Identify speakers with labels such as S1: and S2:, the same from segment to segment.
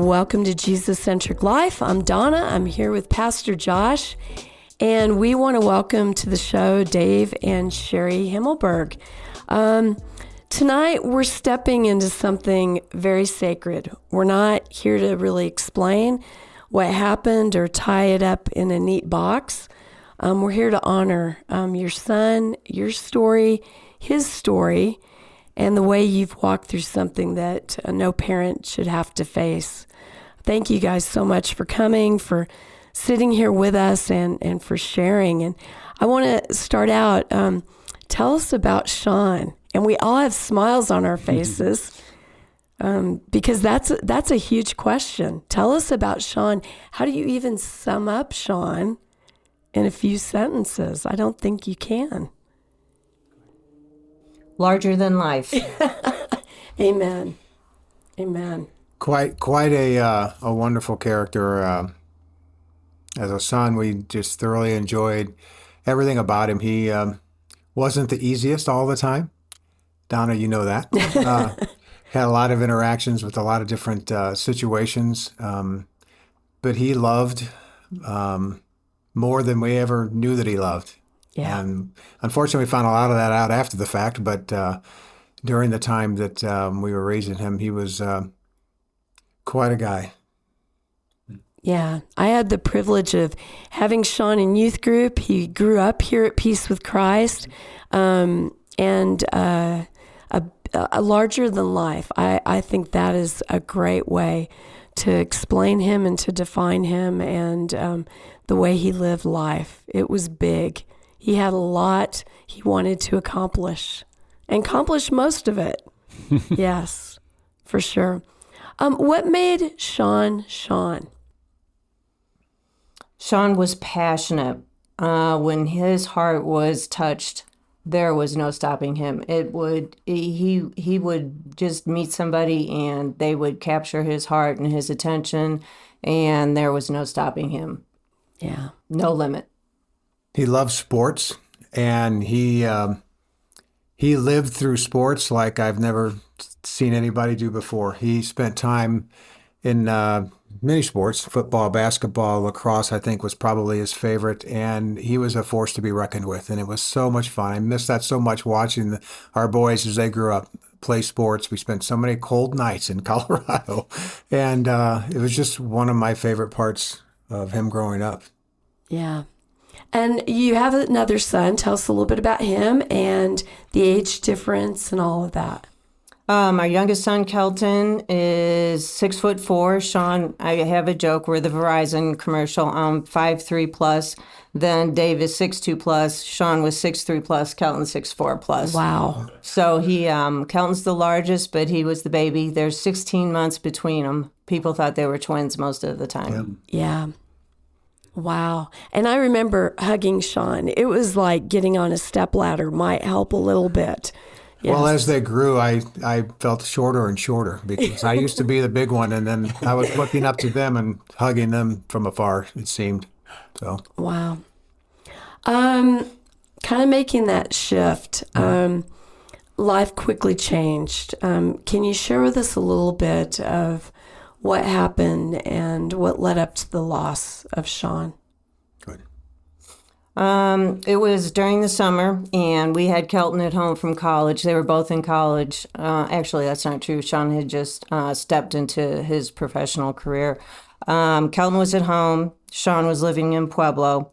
S1: Welcome to Jesus-Centric Life. I'm Donna. I'm here with Pastor Josh, and we want to welcome to the show Dave and Sheri Himmelburg. Tonight, we're stepping into something very sacred. We're not here to really explain what happened or tie it up in a neat box. We're here to honor your son, your story, his story, and the way you've walked through something that no parent should have to face. Thank you guys so much for coming, for sitting here with us, and for sharing. And I want to start out, tell us about Sean. And we all have smiles on our faces because that's a huge question. Tell us about Sean. How do you even sum up Sean in a few sentences? I don't think you can.
S2: Larger than life.
S1: Amen. Amen.
S3: Quite a wonderful character. As a son, we just thoroughly enjoyed everything about him. He wasn't the easiest all the time. Donna, you know that. Had a lot of interactions with a lot of different situations, but he loved more than we ever knew that he loved.
S1: Yeah.
S3: And unfortunately, we found a lot of that out after the fact, but during the time that we were raising him, he was quite a guy.
S1: Yeah, I had the privilege of having Sean in youth group. He grew up here at Peace with Christ, and a larger than life. I think that is a great way to explain him and to define him, and the way he lived life. It was big. He had a lot he wanted to accomplish, and accomplished most of it. Yes, for sure. What made Sean Sean?
S2: Sean was passionate. When his heart was touched, there was no stopping him. He would just meet somebody and they would capture his heart and his attention, and there was no stopping him.
S1: Yeah.
S2: No limit.
S3: He loved sports, and he lived through sports like I've never seen anybody do before. He spent time in many sports, football, basketball, lacrosse, I think, was probably his favorite, and he was a force to be reckoned with, and it was so much fun. I missed that so much watching our boys as they grew up play sports. We spent so many cold nights in Colorado, and it was just one of my favorite parts of him growing up.
S1: Yeah. And you have another son. Tell us a little bit about him and the age difference and all of that.
S2: Our youngest son, Kelton, is 6'4". Sean, I have a joke. We're the Verizon commercial. I'm 5'3" plus. Then Dave is 6'2" plus. Sean was 6'3" plus. Kelton 6'4" plus.
S1: Wow.
S2: So Kelton's the largest, but he was the baby. There's 16 months between them. People thought they were twins most of the time.
S1: Yeah. Wow. And I remember hugging Sean. It was like getting on a stepladder might help a little bit. Yes.
S3: Well, as they grew, I felt shorter and shorter because I used to be the big one, and then I was looking up to them and hugging them from afar, it seemed. So.
S1: Wow. Kind of making that shift. Life quickly changed. Can you share with us a little bit of what happened and what led up to the loss of Sean?
S3: Good.
S2: It was during the summer, and we had Kelton at home from college. They were both in college. Actually, that's not true. Sean had just stepped into his professional career. Kelton was at home. Sean was living in Pueblo.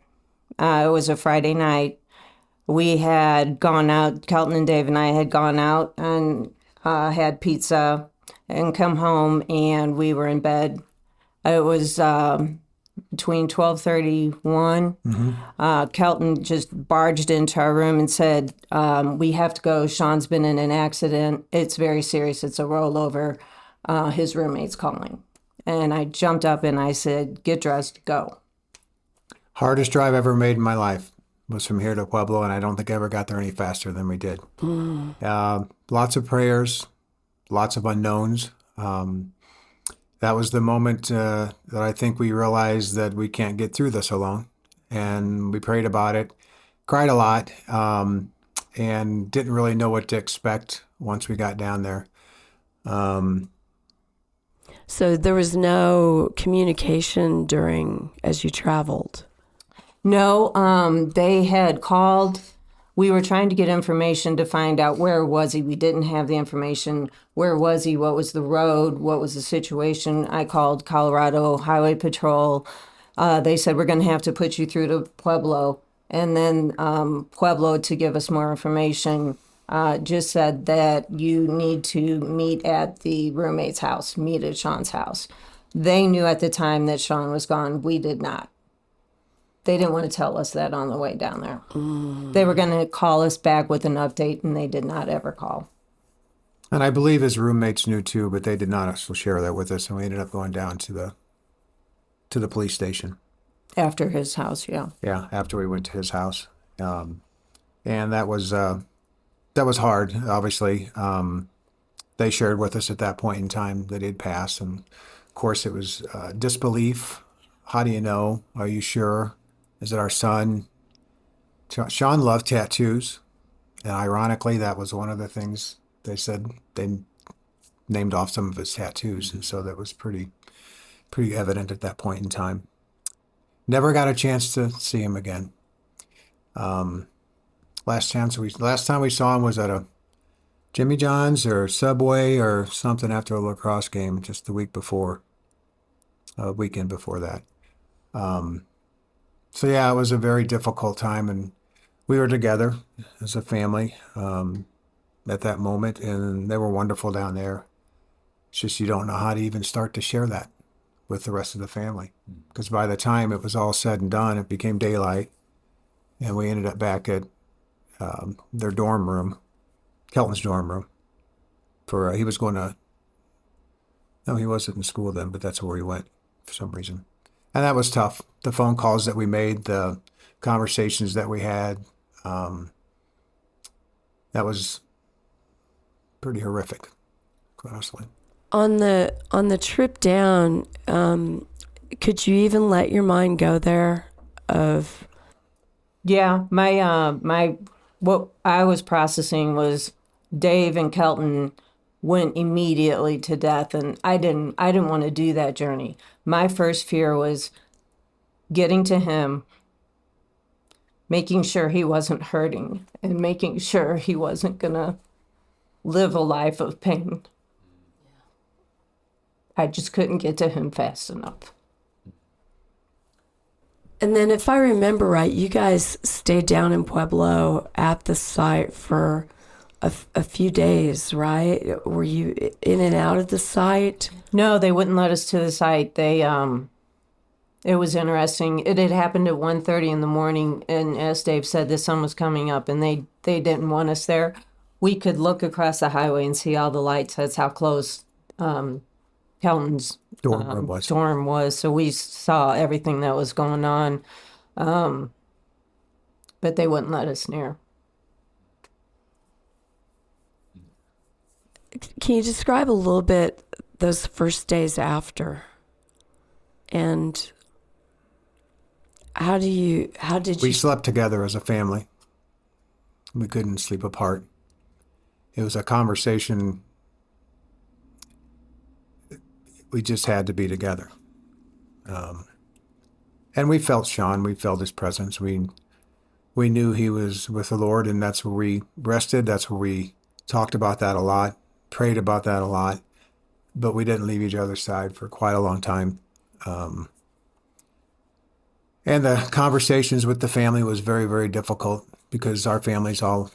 S2: It was a Friday night. We had gone out. Kelton and Dave and I had gone out and had pizza and come home, and we were in bed. It was between 12:31. Mm-hmm. Kelton just barged into our room and said, we have to go. Sean's been in an accident. It's very serious. It's a rollover. His roommate's calling. And I jumped up and I said, get dressed, go.
S3: Hardest drive I ever made in my life was from here to Pueblo, and I don't think I ever got there any faster than we did. Lots of prayers, lots of unknowns. That was the moment that I think we realized that we can't get through this alone. And we prayed about it, cried a lot, and didn't really know what to expect once we got down there.
S1: So there was no communication as you traveled.
S2: No, they had called. We were trying to get information to find out where was he. We didn't have the information. Where was he? What was the road? What was the situation? I called Colorado Highway Patrol. They said, we're going to have to put you through to Pueblo. And then Pueblo, to give us more information, just said that you need to meet at the roommate's house, meet at Sean's house. They knew at the time that Sean was gone. We did not. They didn't want to tell us that on the way down there. They were going to call us back with an update, and they did not ever call.
S3: And I believe his roommates knew too, but they did not also share that with us, and we ended up going down to the police station.
S2: After his house, yeah.
S3: Yeah, after we went to his house. And that was hard, obviously. They shared with us at that point in time that he'd passed, and of course it was disbelief. How do you know? Are you sure? Is it our son? Sean loved tattoos, and ironically, that was one of the things they said. They named off some of his tattoos, and so that was pretty evident at that point in time. Never got a chance to see him again. Last time we saw him was at a Jimmy John's or Subway or something after a lacrosse game, just the weekend before that. So yeah, it was a very difficult time, and we were together as a family at that moment, and they were wonderful down there. It's just you don't know how to even start to share that with the rest of the family, because by the time it was all said and done, it became daylight, and we ended up back at their dorm room, Kelton's dorm room. He was going to. No, he wasn't in school then, but that's where he went for some reason. And that was tough. The phone calls that we made, the conversations that we had, that was pretty horrific, quite honestly.
S1: On the trip down, could you even let your mind go there?
S2: Yeah, my what I was processing was Dave and Kelton went immediately to death, and I didn't want to do that journey. My first fear was getting to him, making sure he wasn't hurting, and making sure he wasn't gonna live a life of pain. I just couldn't get to him fast enough.
S1: And then if I remember right, you guys stayed down in Pueblo at the site for a few days, right? Were you in and out of the site?
S2: No, they wouldn't let us to the site. It was interesting. It had happened at 1:30 in the morning, and as Dave said, the sun was coming up, and they didn't want us there. We could look across the highway and see all the lights. That's how close Kelton's dorm was. So we saw everything that was going on, but they wouldn't let us near.
S1: Can you describe a little bit those first days after? And how did you?
S3: We slept together as a family. We couldn't sleep apart. It was a conversation. We just had to be together. And we felt Sean. We felt his presence. We knew he was with the Lord, and that's where we rested. That's where we talked about that a lot, prayed about that a lot, but we didn't leave each other's side for quite a long time. And the conversations with the family was very, very difficult because our family's all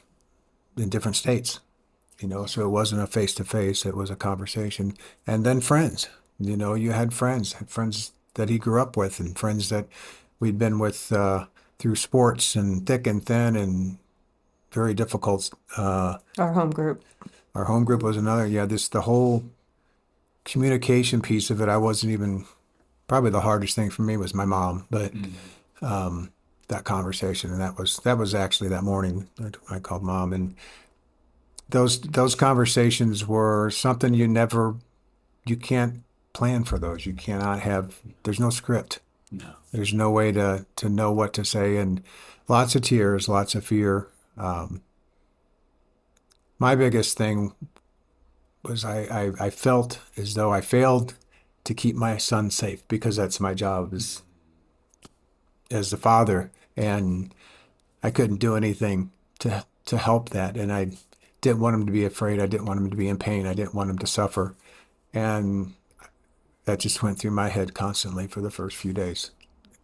S3: in different states, so it wasn't a face-to-face, it was a conversation. And then friends, you had friends that he grew up with, and friends that we'd been with through sports and thick and thin, and very difficult.
S2: Our home group.
S3: Our home group was another. Yeah, the whole communication piece of it, I wasn't even, probably the hardest thing for me was my mom, but that conversation, and that was actually that morning I called Mom, and those conversations were something you can't plan for those. You cannot have, there's no script.
S4: No.
S3: There's no way to know what to say, and lots of tears, lots of fear. My biggest thing was I felt as though I failed to keep my son safe, because that's my job as the father. And I couldn't do anything to help that. And I didn't want him to be afraid. I didn't want him to be in pain. I didn't want him to suffer. And that just went through my head constantly for the first few days.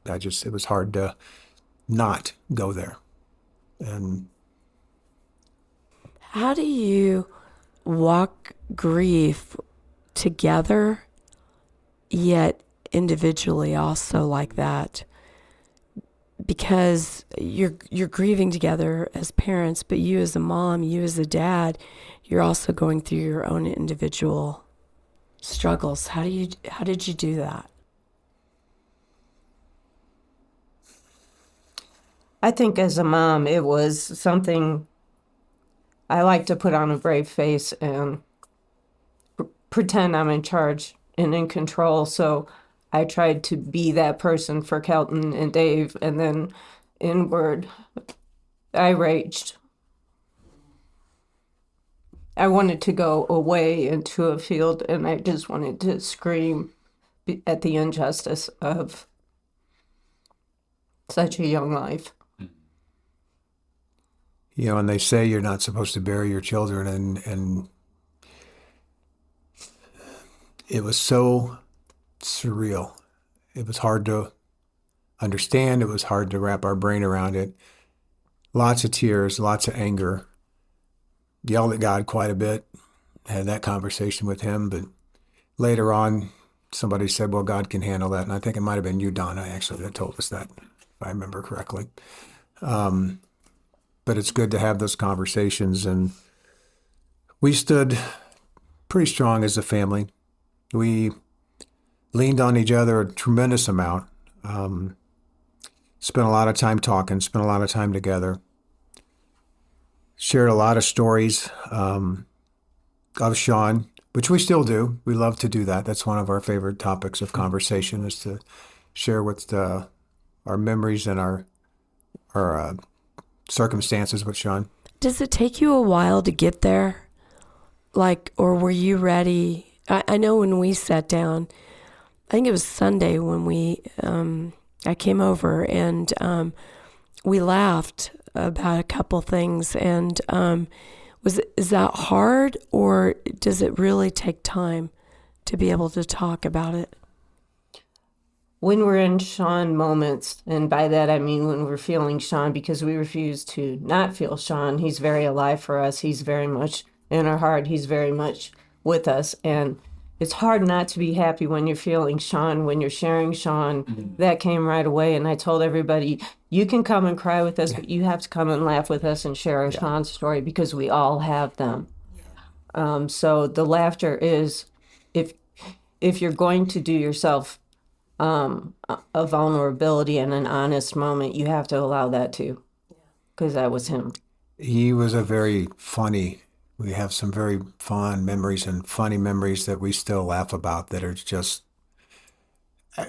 S3: It was hard to not go there. And
S1: How do you walk grief together, yet individually also like that? Because you're grieving together as parents, but you as a mom, you as a dad, you're also going through your own individual struggles. How did you do that?
S2: I think as a mom, it was something I like to put on a brave face and pretend I'm in charge and in control. So I tried to be that person for Kelton and Dave, and then inward, I raged. I wanted to go away into a field, and I just wanted to scream at the injustice of such a young life.
S3: you know, and they say you're not supposed to bury your children, and it was so surreal. It was hard to understand. It was hard to wrap our brain around it. Lots of tears, lots of anger. Yelled at God quite a bit. Had that conversation with him, but later on, somebody said, well, God can handle that. And I think it might have been you, Donna, actually, that told us that, if I remember correctly. But it's good to have those conversations. And we stood pretty strong as a family. We leaned on each other a tremendous amount. Spent a lot of time talking, spent a lot of time together. Shared a lot of stories of Sean, which we still do. We love to do that. That's one of our favorite topics of conversation, is to share with our memories and our circumstances with Sean.
S1: Does it take you a while to get there? Or were you ready? I know when we sat down, I think it was Sunday when I came over, and we laughed about a couple things. And is that hard, or does it really take time to be able to talk about it?
S2: When we're in Sean moments, and by that I mean when we're feeling Sean, because we refuse to not feel Sean. He's very alive for us. He's very much in our heart. He's very much with us. And it's hard not to be happy when you're feeling Sean, when you're sharing Sean. Mm-hmm. That came right away. And I told everybody, you can come and cry with us, but you have to come and laugh with us and share our Sean story, because we all have them. So the laughter is, if you're going to do yourself a vulnerability and an honest moment, you have to allow that too, because that was him.
S3: He was we have some very fond memories and funny memories that we still laugh about, that are just,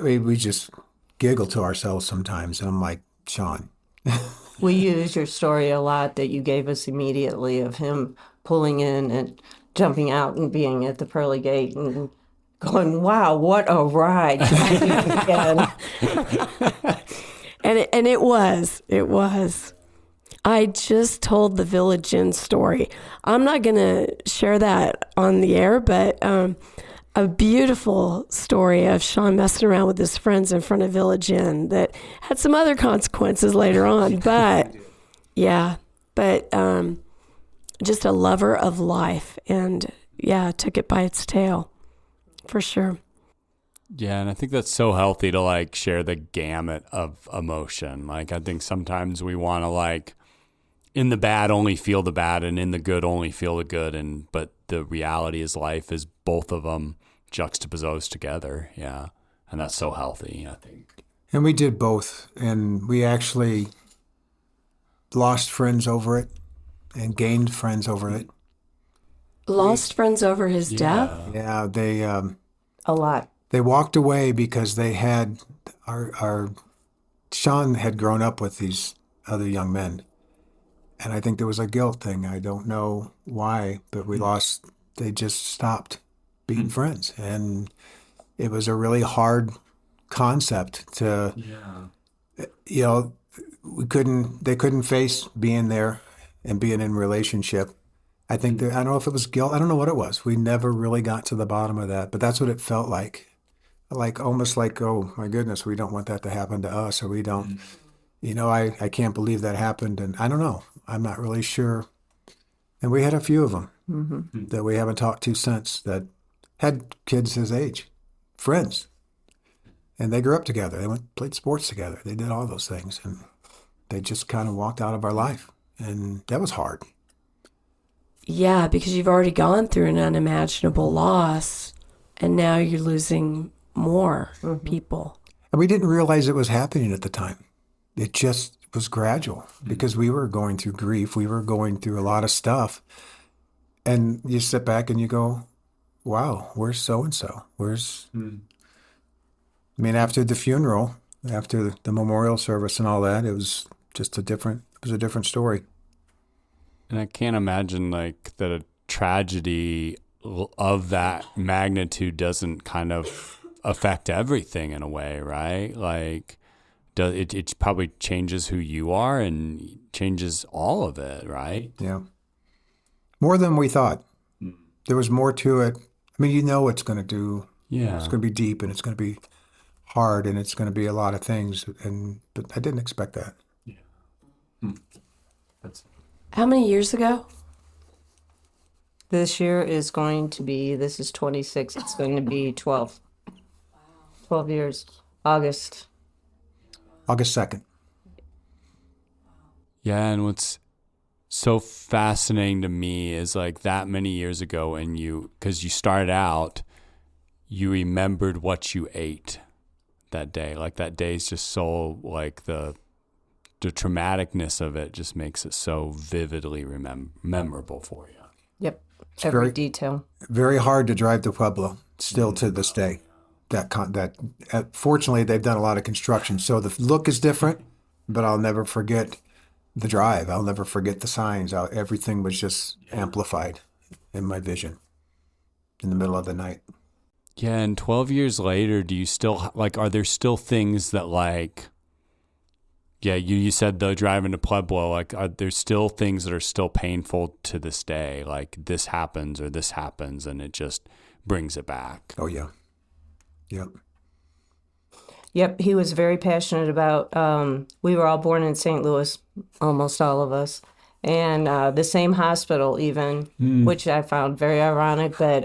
S3: we just giggle to ourselves sometimes. And I'm like, Sean.
S2: We use your story a lot that you gave us immediately, of him pulling in and jumping out and being at the pearly gate and going, wow, what a ride.
S1: And it was. I just told the Village Inn story. I'm not going to share that on the air, but a beautiful story of Sean messing around with his friends in front of Village Inn that had some other consequences later on. But just a lover of life, and took it by its tail, for sure.
S4: Yeah, and I think that's so healthy to share the gamut of emotion. I think sometimes we want to in the bad only feel the bad, and in the good only feel the good, but the reality is life is both of them juxtaposed together. Yeah, and that's so healthy, I think.
S3: And we did both, and we actually lost friends over it and gained friends over it.
S1: Lost friends over his death?
S3: Yeah, they
S2: a lot.
S3: They walked away because they had our Sean had grown up with these other young men, and I think there was a guilt thing. I don't know why, but they just stopped being friends, and it was a really hard concept to, you know, they couldn't face being there and being in a relationship. I think I don't know if it was guilt. I don't know what it was. We never really got to the bottom of that, but that's what it felt like. Like almost like, oh my goodness, we don't want that to happen to us, or we don't, you know, I can't believe that happened. And I don't know. I'm not really sure. And we had a few of them that we haven't talked to since that had kids his age, friends. And they grew up together. They played sports together. They did all those things. And they just kind of walked out of our life. And that was hard.
S1: Yeah, because you've already gone through an unimaginable loss, and now you're losing more people.
S3: And we didn't realize it was happening at the time. It just was gradual because we were going through grief. We were going through a lot of stuff. And you sit back and you go, wow, where's so-and-so? Where's... I mean, after the funeral, after the memorial service and all that, it was a different story.
S4: And I can't imagine like that a tragedy of that magnitude doesn't kind of affect everything in a way, right? Like it probably changes who you are and changes all of it, right?
S3: Yeah. More than we thought. There was more to it. I mean, you know it's going to do.
S4: Yeah.
S3: It's going to be deep and it's going to be hard and it's going to be a lot of things. But I didn't expect that.
S4: Yeah.
S1: How many years ago?
S2: This year is going to be, this is 26, it's going to be 12. 12 years. August
S3: 2nd.
S4: Yeah, and what's so fascinating to me is like that many years ago, and because you started out, you remembered what you ate that day. Like that day is just so like the traumaticness of it just makes it so vividly memorable for you.
S2: Yep. Every detail.
S3: Very hard to drive to Pueblo, still to this day. Fortunately, they've done a lot of construction, so the look is different, but I'll never forget the drive. I'll never forget the signs. Everything was just amplified in my vision in the middle of the night.
S4: Yeah, and 12 years later, do you still, like, are there still things that, like, yeah, you said the driving to Pueblo, like, are there still things that are still painful to this day? Like, this happens or this happens, and it just brings it back.
S3: Oh, yeah. Yep.
S2: Yep, he was very passionate about, we were all born in St. Louis, almost all of us, and the same hospital even, which I found very ironic, but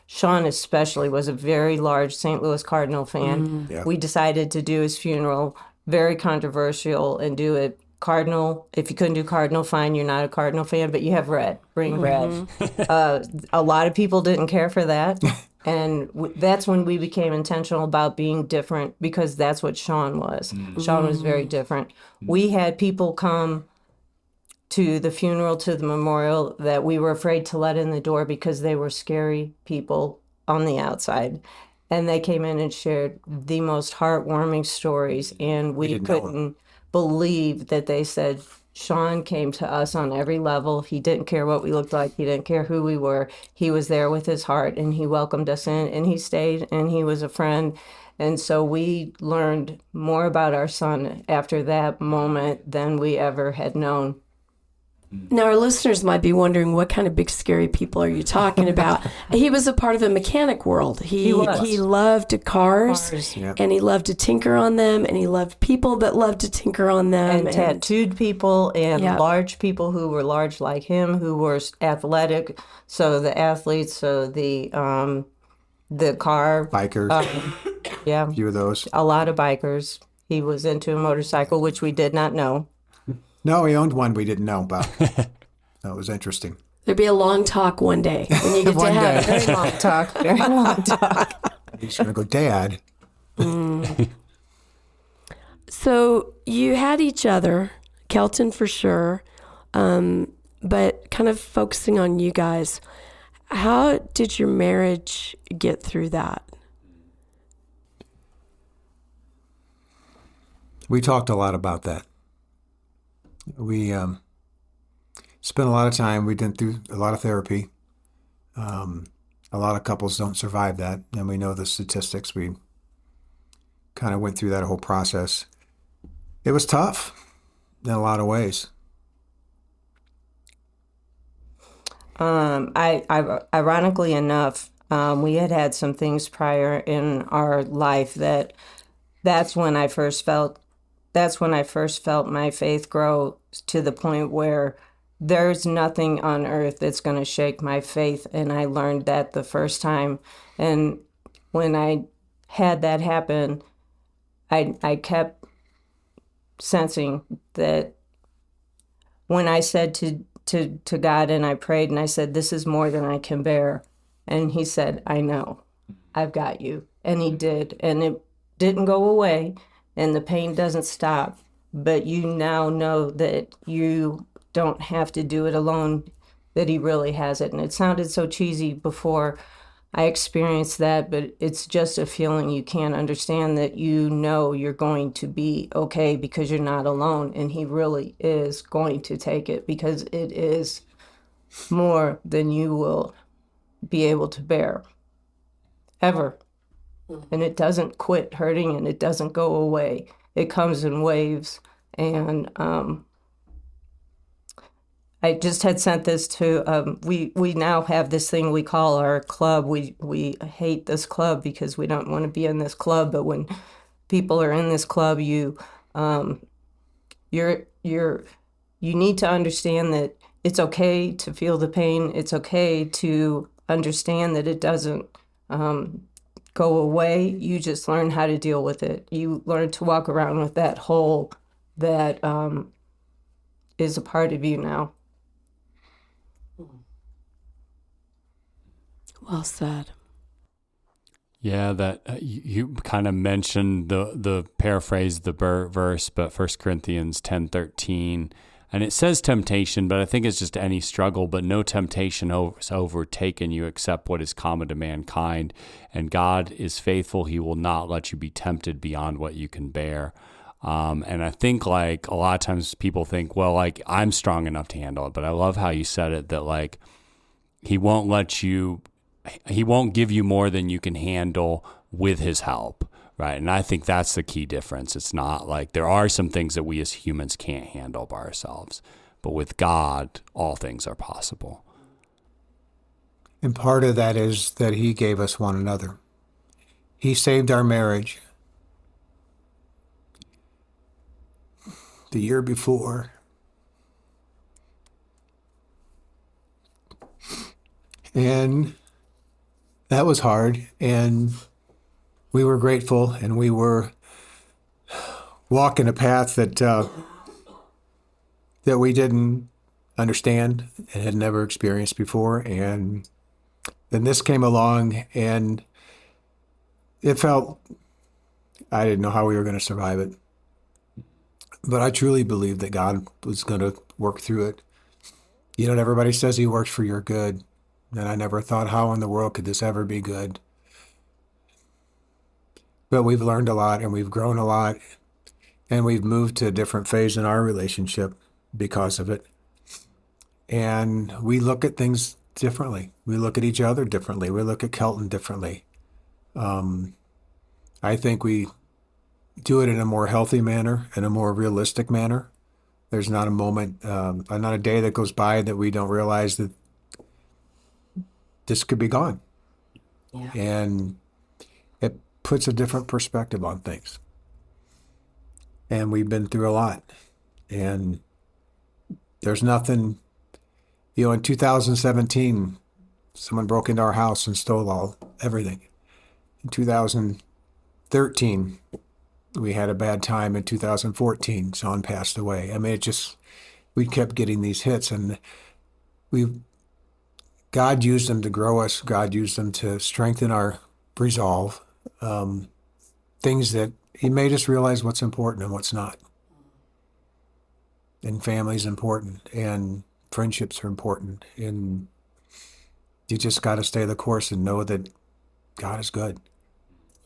S2: Sean especially was a very large St. Louis Cardinal fan.
S3: Yeah.
S2: We decided to do his funeral, very controversial, and do it Cardinal. If you couldn't do Cardinal, fine, you're not a Cardinal fan, but you have red, bring red. A lot of people didn't care for that. And that's when we became intentional about being different, because that's what Sean was. Sean was very different. We had people come to the funeral, to the memorial, that we were afraid to let in the door because they were scary people on the outside. And they came in and shared the most heartwarming stories. And we couldn't believe that they said, Sean came to us on every level. He didn't care what we looked like. He didn't care who we were. He was there with his heart, and he welcomed us in, and he stayed, and he was a friend. And so we learned more about our son after that moment than we ever had known.
S1: Now, our listeners might be wondering, what kind of big, scary people are you talking about? He was a part of the mechanic world. He loved cars,
S3: Yep.
S1: and he loved to tinker on them, and he loved people that loved to tinker on them.
S2: And tattooed people and
S1: Yep.
S2: large people who were large like him, who were athletic. So the athletes, so the car.
S3: Bikers,
S2: Yeah,
S3: a few of those.
S2: a lot of bikers. He was into a motorcycle, which we did not know.
S3: No, he owned one we didn't know about. That was interesting.
S1: There'd be a long talk one day when you get to
S3: One
S1: have
S3: day.
S1: it.
S2: Very long talk. Very long talk.
S3: He's going to go, Dad.
S1: So you had each other, Kelton for sure, but kind of focusing on you guys. How did your marriage get through that?
S3: We talked a lot about that. We spent a lot of time. We went through a lot of therapy. A lot of couples don't survive that, and we know the statistics. We kind of went through that whole process. It was tough in a lot of ways.
S2: Ironically enough, we had some things prior in our life that's when I first felt my faith grow to the point where there's nothing on earth that's going to shake my faith. And I learned that the first time. And when I had that happen, I kept sensing that when I said to God and I prayed and I said, this is more than I can bear. And he said, I know, I've got you. And he did. And it didn't go away and the pain doesn't stop. But you now know that you don't have to do it alone, that he really has it. And it sounded so cheesy before I experienced that, but it's just a feeling you can't understand, that you know you're going to be okay because you're not alone. And he really is going to take it, because it is more than you will be able to bear ever. And it doesn't quit hurting and it doesn't go away. It comes in waves. And I just had sent this to, we now have this thing we call our club. We hate this club because we don't want to be in this club. But when people are in this club, you need to understand that it's okay to feel the pain. It's okay to understand that it doesn't go away. You just learn how to deal with it. You learn to walk around with that hole that is a part of you now.
S1: Well said.
S4: Yeah, that you kind of mentioned the paraphrase the verse, but 1 Corinthians 10:13, and it says temptation, but I think it's just any struggle. But no temptation has overtaken you except what is common to mankind, and God is faithful; He will not let you be tempted beyond what you can bear. And I think like a lot of times people think, well, like I'm strong enough to handle it, but I love how you said it, that like He won't give you more than you can handle with His help, right? And I think that's the key difference. It's not like there are some things that we as humans can't handle by ourselves, but with God, all things are possible.
S3: And part of that is that He gave us one another. He saved our marriage the year before. And that was hard, and we were grateful, and we were walking a path that we didn't understand and had never experienced before. And then this came along, and it felt, I didn't know how we were going to survive it. But I truly believed that God was going to work through it. You know, everybody says He works for your good. And I never thought, how in the world could this ever be good? But we've learned a lot, and we've grown a lot, and we've moved to a different phase in our relationship because of it. And we look at things differently. We look at each other differently. We look at Kelton differently. I think we do it in a more healthy manner, in a more realistic manner. There's not a moment, not a day that goes by that we don't realize that this could be gone.
S1: Yeah.
S3: And it puts a different perspective on things. And we've been through a lot. And there's nothing, you know, in 2017, someone broke into our house and stole everything. In 2013, we had a bad time. In 2014, Sean passed away. I mean, we kept getting these hits, and God used them to grow us. God used them to strengthen our resolve. Things that He made us realize what's important and what's not. And family's important, and friendships are important. And you just got to stay the course and know that God is good.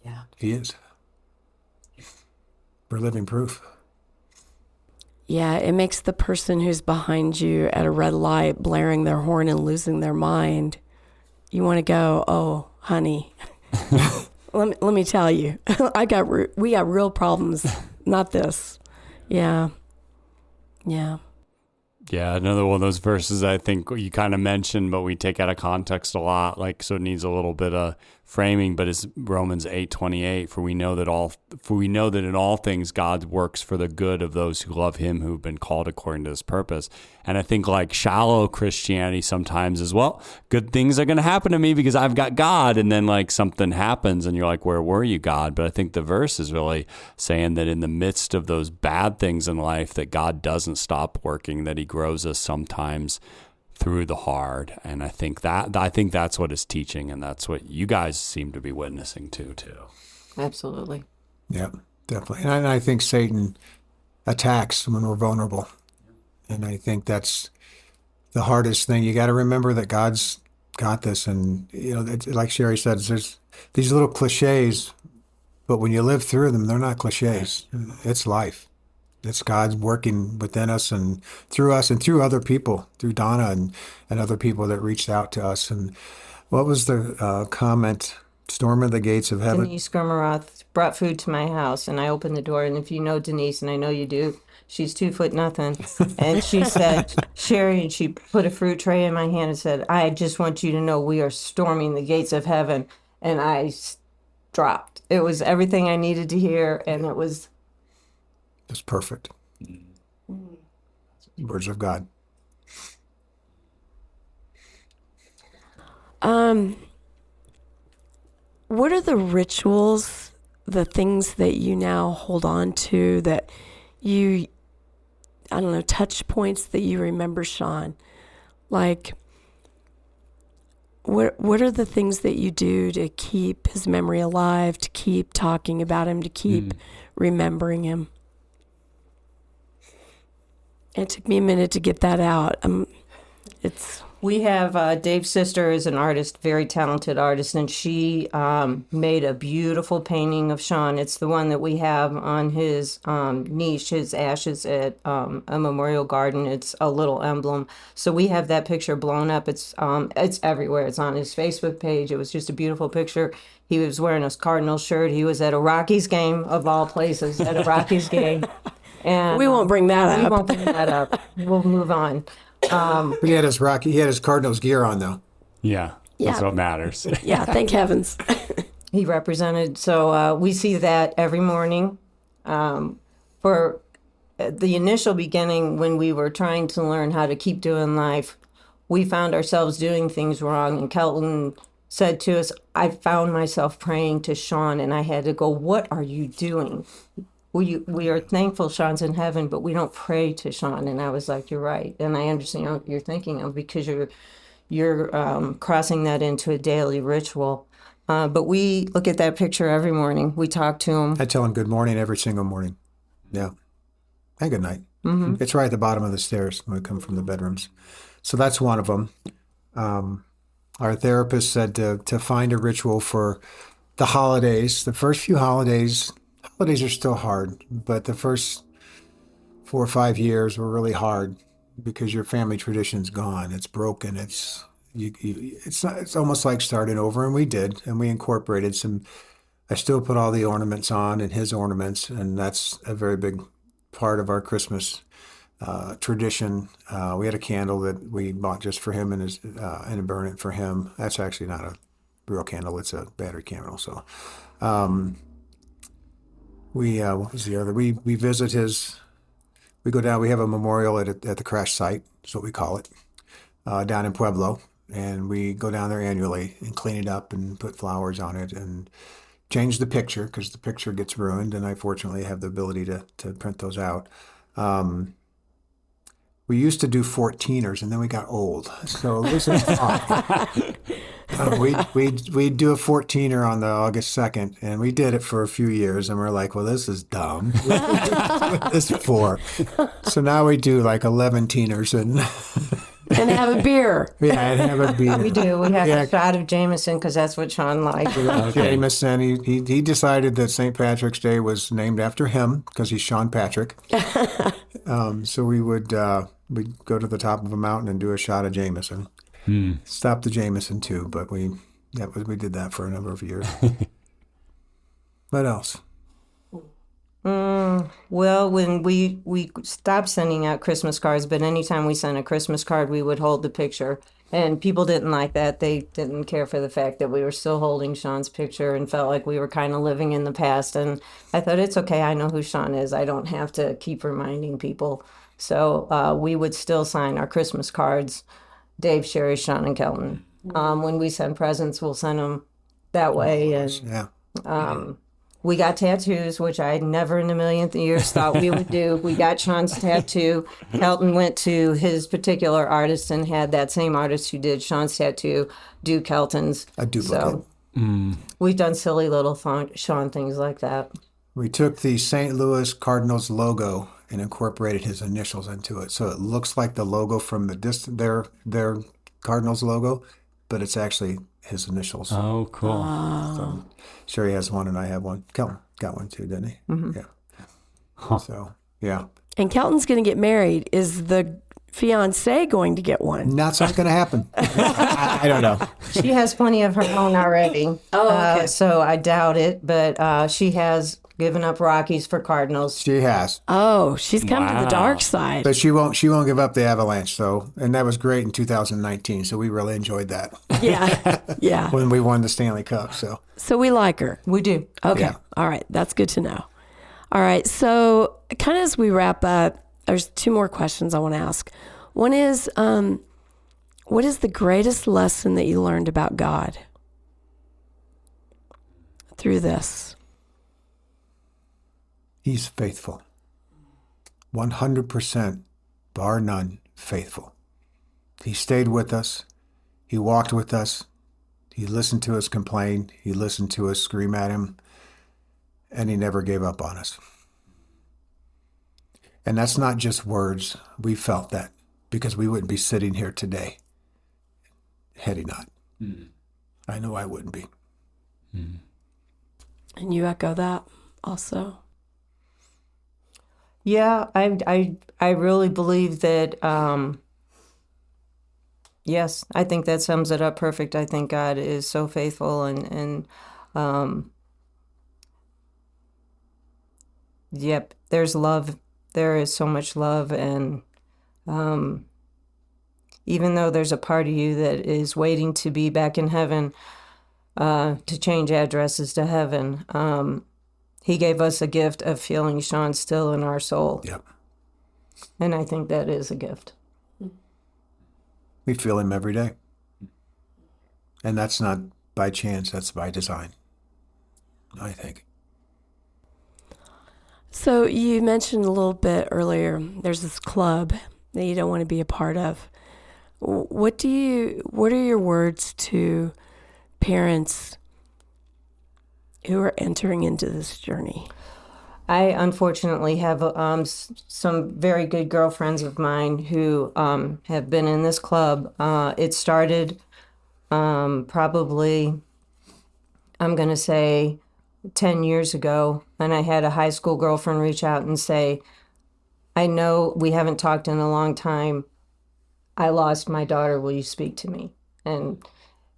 S1: Yeah.
S3: He is. We're living proof.
S1: Yeah, it makes the person who's behind you at a red light blaring their horn and losing their mind, you want to go, oh, honey, let me tell you, we got real problems, not this. Yeah. Yeah.
S4: Yeah, another one of those verses I think you kind of mentioned, but we take out of context a lot, like, so it needs a little bit of framing, but it's Romans 8:28, for we know that in all things God works for the good of those who love him, who've been called according to his purpose. And I think like shallow Christianity sometimes is, well, good things are going to happen to me because I've got God, and then like something happens and you're like, where were you, God? But I think the verse is really saying that in the midst of those bad things in life, that God doesn't stop working, that he grows us sometimes through the hard. And I think that's what it's teaching, and that's what you guys seem to be witnessing to too.
S2: Absolutely.
S3: Yeah, definitely. And I think Satan attacks when we're vulnerable. And I think that's the hardest thing. You got to remember that God's got this. And, like Sheri said, there's these little cliches, but when you live through them, they're not cliches. It's life. It's God's working within us and through other people, through Donna and other people that reached out to us. And what was the comment? Storm of the gates of heaven.
S2: Denise Grimmeroth brought food to my house, and I opened the door. And if you know Denise, and I know you do, she's 2'0". And she said, Sheri, and she put a fruit tray in my hand and said, I just want you to know we are storming the gates of heaven. And I dropped. It was everything I needed to hear, and it was...
S3: It's perfect. Words of God.
S1: What are the rituals, the things that you now hold on to that you, I don't know, touch points that you remember, Sean? Like, what are the things that you do to keep his memory alive, to keep talking about him, to keep remembering him? It took me a minute to get that out.
S2: We have Dave's sister is an artist, very talented artist, and she made a beautiful painting of Sean. It's the one that we have on his niche, his ashes at a memorial garden. It's a little emblem. So we have that picture blown up. It's everywhere. It's on his Facebook page. It was just a beautiful picture. He was wearing a Cardinals shirt. He was at a Rockies game, of all places, at a Rockies game. And
S1: we won't bring that up.
S2: We won't bring that up. We'll move on.
S3: He had his Cardinals gear on, though.
S4: Yeah, that's what matters.
S1: Yeah, thank heavens.
S2: He represented. So we see that every morning. For the initial beginning, when we were trying to learn how to keep doing life, we found ourselves doing things wrong. And Kelton said to us, I found myself praying to Sean, and I had to go, what are you doing? We are thankful Sean's in heaven, but we don't pray to Sean. And I was like, you're right. And I understand what you're thinking of, because you're crossing that into a daily ritual. But we look at that picture every morning. We talk to him.
S3: I tell him good morning every single morning. Yeah. And good night. Mm-hmm. It's right at the bottom of the stairs when we come from the bedrooms. So that's one of them. Our therapist said to find a ritual for the holidays. The first few holidays are still hard, but the first 4 or 5 years were really hard because your family tradition's gone. It's broken. It's almost like starting over, and we did, and we incorporated some. I still put all the ornaments on and his ornaments, and that's a very big part of our Christmas tradition. We had a candle that we bought just for him and burn it for him. That's actually not a real candle; it's a battery candle. So. What was the other? We visit we go down, we have a memorial at the crash site, is what we call it, down in Pueblo. And we go down there annually and clean it up and put flowers on it and change the picture, because the picture gets ruined. And I fortunately have the ability to print those out. We used to do 14ers, and then we got old. So this is fun. We'd do a 14er on the August 2nd, and we did it for a few years, and we're like, well, this is dumb. This is 4. So now we do like 11 teeners and
S1: have a beer.
S3: Yeah, and have a beer.
S2: We do. We have a shot of Jameson, because that's what Sean liked.
S3: Jameson. He decided that St. Patrick's Day was named after him because he's Sean Patrick. So we would we'd go to the top of a mountain and do a shot of Jameson. Stopped the Jameson too, but we did that for a number of years. What else?
S2: Well, when we stopped sending out Christmas cards, but anytime we sent a Christmas card, we would hold the picture. And people didn't like that. They didn't care for the fact that we were still holding Sean's picture and felt like we were kind of living in the past. And I thought, it's okay. I know who Sean is. I don't have to keep reminding people. So we would still sign our Christmas cards, Dave, Sheri, Sean, and Kelton. When we send presents, we'll send them that way. And
S3: Yeah.
S2: we got tattoos, which I never in a millionth years thought we would do. We got Sean's tattoo. Kelton went to his particular artist and had that same artist who did Sean's tattoo do Kelton's.
S3: A duplicate.
S2: So we've done silly little Sean things like that.
S3: We took the St. Louis Cardinals logo and incorporated his initials into it, so it looks like the logo from the their Cardinals logo, but it's actually his initials.
S4: Oh, cool.
S3: So Sheri has one and I have one. Kelton got one too, didn't he? Yeah. So, yeah.
S1: And Kelton's going to get married. Is the fiance going to get one?
S3: That's not going to happen. I don't know.
S2: She has plenty of her own already.
S1: Oh, okay.
S2: So I doubt it, but she has given up Rockies for Cardinals.
S3: She has.
S1: Oh, she's come to the
S4: Wow.
S1: dark side.
S3: But she won't give up the Avalanche, and that was great in 2019, so we really enjoyed that
S1: Yeah. Yeah.
S3: when we won the Stanley Cup.
S1: So we like her.
S2: We do.
S1: Okay.
S3: Yeah.
S1: All right. That's good to know. All right. So kind of as we wrap up, there's two more questions I want to ask. One is, what is the greatest lesson that you learned about God through this?
S3: He's faithful. 100%, bar none, faithful. He stayed with us. He walked with us. He listened to us complain. He listened to us scream at him. And he never gave up on us. And that's not just words. We felt that because we wouldn't be sitting here today had he not. I know I wouldn't be.
S1: And you echo that also?
S2: Yeah, I really believe that, yes, I think that sums it up perfect. I think God is so faithful and yep, there's love. There is so much love. And even though there's a part of you that is waiting to be back in heaven, to change addresses to heaven, he gave us a gift of feeling Sean still in our soul.
S3: Yep.
S2: And I think that is a gift.
S3: We feel him every day. And that's not by chance, that's by design, I think.
S1: So you mentioned a little bit earlier, there's this club that you don't want to be a part of. What are your words to parents who are entering into this journey?
S2: I unfortunately have some very good girlfriends of mine who have been in this club. It started probably, I'm going to say, 10 years ago, and I had a high school girlfriend reach out and say, I know we haven't talked in a long time. I lost my daughter. Will you speak to me? And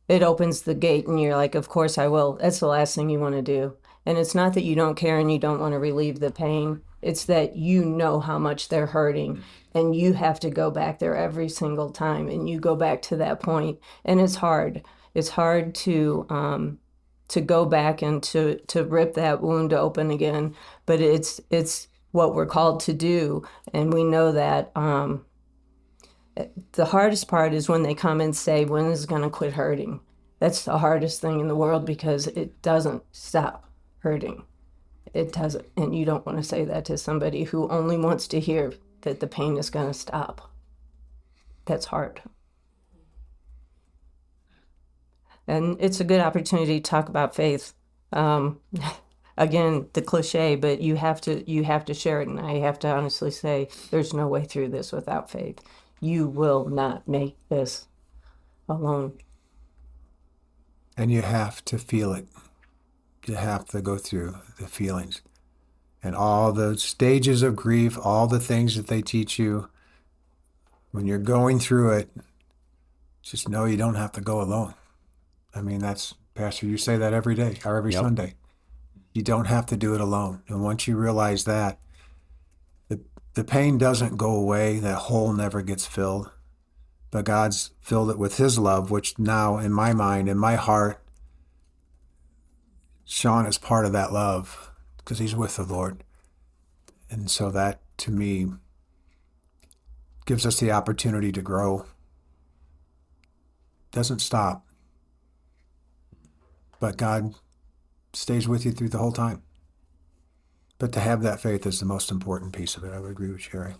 S2: it opens the gate and you're like, of course I will. That's the last thing you want to do. And it's not that you don't care and you don't want to relieve the pain. It's that you know how much they're hurting and you have to go back there every single time and you go back to that point. And it's hard. It's hard to go back and to rip that wound open again. But it's what we're called to do. And we know that the hardest part is when they come and say, when is it going to quit hurting? That's the hardest thing in the world because it doesn't stop hurting. It doesn't. And you don't want to say that to somebody who only wants to hear that the pain is going to stop. That's hard. And it's a good opportunity to talk about faith. Again, the cliche, but you have to share it. And I have to honestly say, there's no way through this without faith. You will not make this alone.
S3: And you have to feel it. You have to go through the feelings and all the stages of grief, all the things that they teach you. When you're going through it, just know you don't have to go alone. I mean, that's, Pastor, you say that every day or every Sunday. You don't have to do it alone. And once you realize that, the pain doesn't go away. That hole never gets filled. But God's filled it with his love, which now in my mind, in my heart, Sean is part of that love because he's with the Lord. And so that, to me, gives us the opportunity to grow. Doesn't stop. But God stays with you through the whole time. But to have that faith is the most important piece of it. I would agree with Sheri.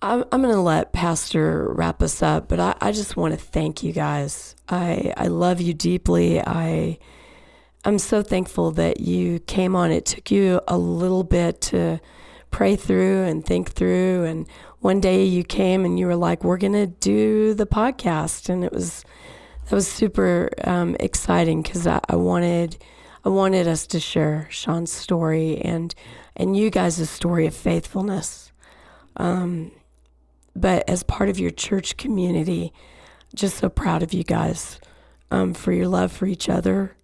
S1: I'm going to let Pastor wrap us up, but I just want to thank you guys. I love you deeply. I'm so thankful that you came on. It took you a little bit to pray through and think through. And one day you came and you were like, we're going to do the podcast. And that was super exciting because I wanted us to share Sean's story and you guys' story of faithfulness. But as part of your church community, just so proud of you guys for your love for each other,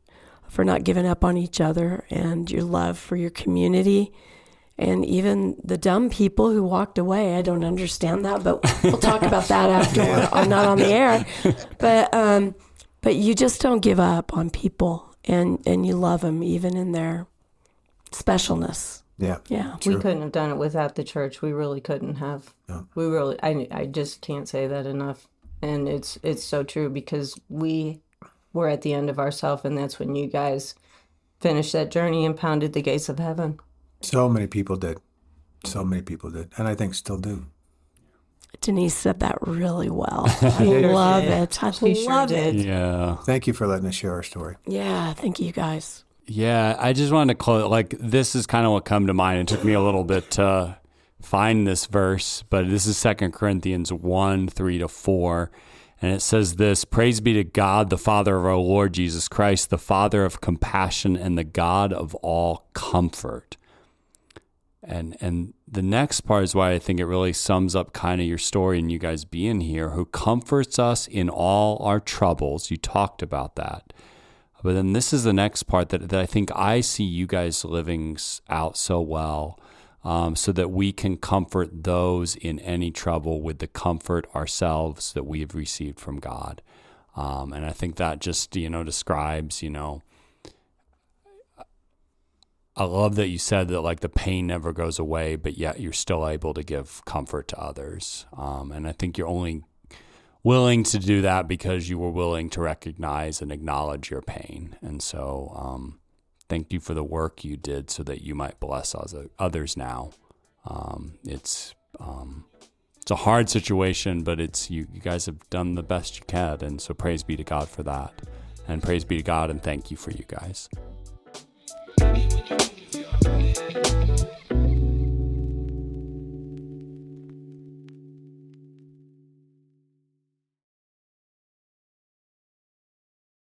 S1: for not giving up on each other, and your love for your community, and even the dumb people who walked away. I don't understand that, but we'll talk about that after we're not on the air. But you just don't give up on people, and you love them even in their specialness.
S2: Yeah. We couldn't have done it without the church. We really couldn't have. No. We really, I just can't say that enough. And it's so true because we were at the end of ourselves, and that's when you guys finished that journey and pounded the gates of heaven.
S3: So many people did. So many people did. And I think still do.
S1: Denise said that really well. I love it. I love it.
S4: Yeah.
S3: Thank you for letting us share our story.
S1: Yeah, thank you guys.
S4: Yeah, I just wanted to close, like, this is kind of what come to mind. It took me a little bit to find this verse, but this is 2 Corinthians 1, 3-4. And it says this: "Praise be to God, the Father of our Lord Jesus Christ, the Father of compassion and the God of all comfort." And the next part is why I think it really sums up kind of your story and you guys being here, who comforts us in all our troubles. You talked about that. But then this is the next part that I think I see you guys living out so well, so that we can comfort those in any trouble with the comfort ourselves that we have received from God. And I think that just, describes, I love that you said that, like, the pain never goes away, but yet you're still able to give comfort to others. And I think you're only willing to do that because you were willing to recognize and acknowledge your pain. And so thank you for the work you did so that you might bless others now. It's a hard situation, but it's you guys have done the best you can. And so praise be to God for that. And praise be to God and thank you for you guys.